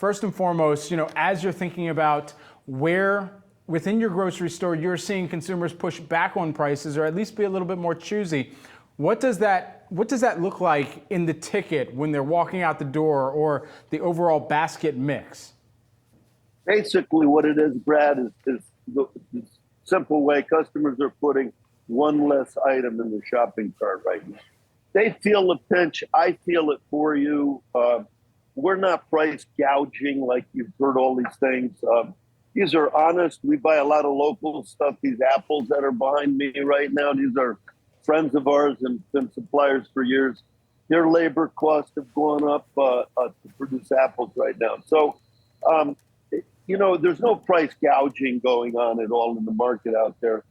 first and foremost, as you're thinking about where within your grocery store you're seeing consumers push back on prices or at least be a little bit more choosy, what does that look like in the ticket when they're walking out the door or the overall basket mix? Basically, what it is, Brad, is the simple way customers are putting one less item in their shopping cart right now. They feel the pinch. I feel it for you. We're not price gouging like you've heard all these things. These are honest. We buy a lot of local stuff. These apples that are behind me right now, these are friends of ours and been suppliers for years. Their labor costs have gone up to produce apples right now. So, there's no price gouging going on at all in the market out there.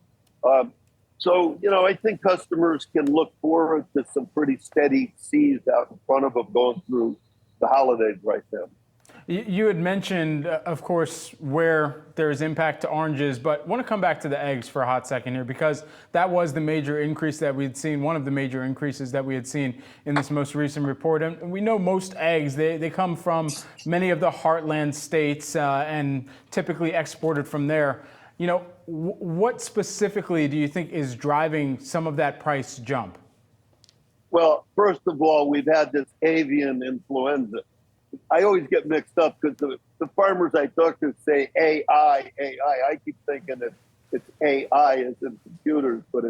I think customers can look forward to some pretty steady seas out in front of them going through the holidays right now. You had mentioned, of course, where there's impact to oranges, but I want to come back to the eggs for a hot second here because that was the major increase that we had seen, one of the major increases that we had seen in this most recent report. And we know most eggs, they come from many of the heartland states and typically exported from there. What specifically do you think is driving some of that price jump? Well, first of all, we've had this avian influenza. I always get mixed up because the farmers I talk to say AI. I keep thinking it's AI as in computers, but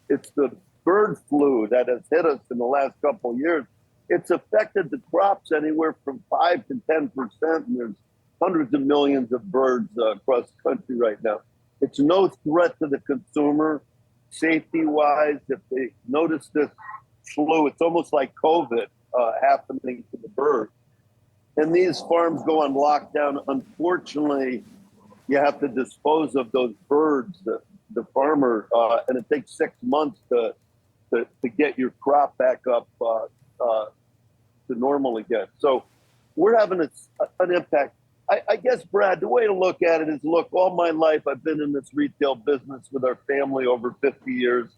it's the bird flu that has hit us in the last couple of years. It's affected the crops anywhere from 5 to 10%, and there's hundreds of millions of birds across the country right now. It's no threat to the consumer safety-wise. If they notice this flu, it's almost like COVID happening to the birds. And these farms go on lockdown. Unfortunately, you have to dispose of those birds, the farmer, and it takes 6 months to get your crop back up to normal again. So we're having an impact. I guess, Brad, the way to look at it is, look, all my life I've been in this retail business with our family over 50 years.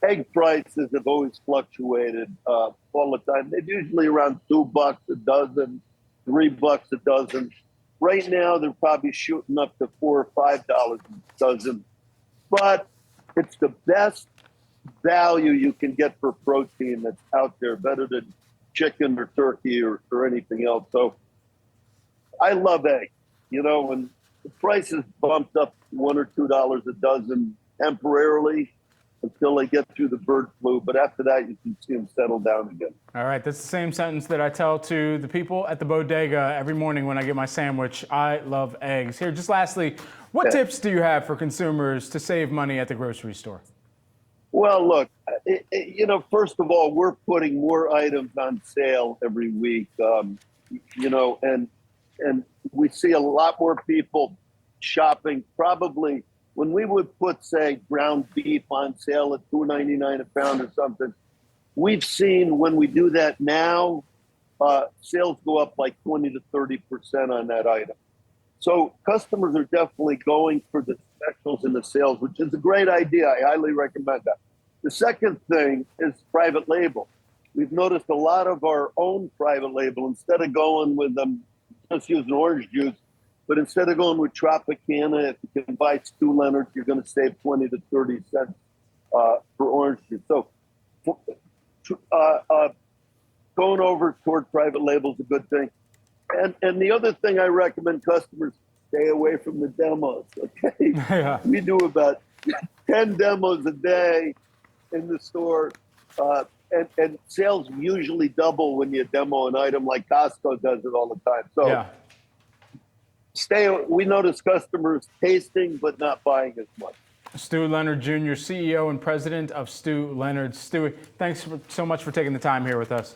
Egg prices have always fluctuated all the time. They're usually around $2 a dozen, $3 a dozen. Right now, they're probably shooting up to $4 or $5 a dozen. But it's the best value you can get for protein that's out there, better than chicken or turkey or anything else. So I love eggs. When the prices bumped up $1 or $2 a dozen temporarily until they get through the bird flu, but after that you can see them settle down again. All right, that's the same sentence that I tell to the people at the bodega every morning when I get my sandwich. I love eggs. Here, just lastly, what tips do you have for consumers to save money at the grocery store? Well, look, first of all, we're putting more items on sale every week, and we see a lot more people shopping. Probably when we would put, say, ground beef on sale at $2.99 a pound or something, we've seen when we do that now, sales go up like 20 to 30% on that item. So customers are definitely going for the specials and the sales, which is a great idea. I highly recommend that. The second thing is private label. We've noticed a lot of our own private label, instead of going with them, just using orange juice, but instead of going with Tropicana, if you can buy Stu Leonard's, you're going to save 20 to 30 cents for orange juice. So going over toward private label is a good thing. And the other thing I recommend customers stay away from the demos, okay? Yeah. We do about 10 demos a day in the store, and sales usually double when you demo an item, like Costco does it all the time. So yeah. We notice customers tasting but not buying as much. Stu Leonard Jr., CEO and president of Stu Leonards. Stewie, thanks so much for taking the time here with us.